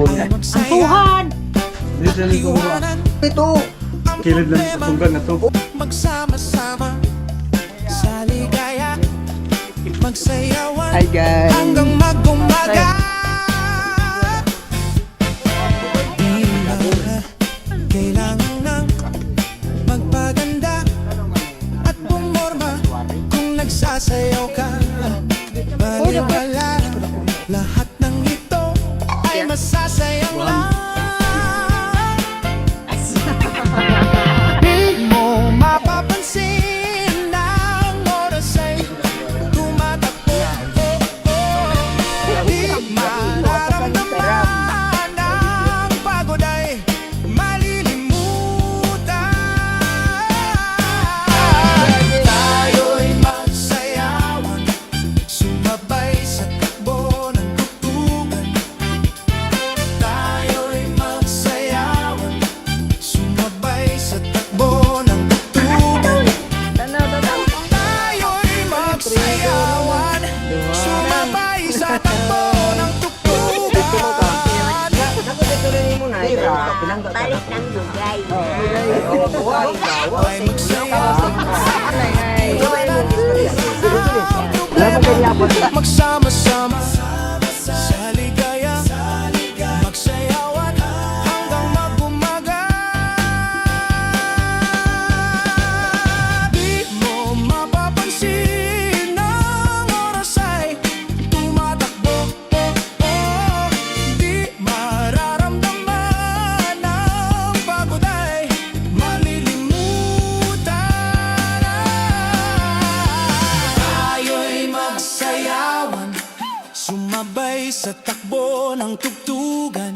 Ang tuhan! Ito! Kilid lang sa tunggan na to. Magsama-sama sa ligaya, magsayawan Hi guys! hanggang mag-umaga. Di ba kailangan nang magpaganda at pumorma kung nagsasayaw ka? Baliwala, lahat ng ito ay masasayang lang. Di mo mapapansin na ang oras ay tumatakbo. Di mararamdaman ang pagod ay malilimutan. Tayo'y magsayawan, sumabay sa takbo ng tugtugan. Tayo'y magsayawan, sumabay sa takbo ng tugtugan. Tayo'y magsayawan, sumabay sa takbo ng tugtugan. Balik ng lugay. Ay magsayawan, magsama-sama sa ligaya, magsayawan hanggang mag-umaga. Di mo mapapansin ang oras ay tumatakbo. Di mararamdaman ang pagod ay malilimutan. Tayo'y magsayawan, sumabay sa takbo ng tugtugan.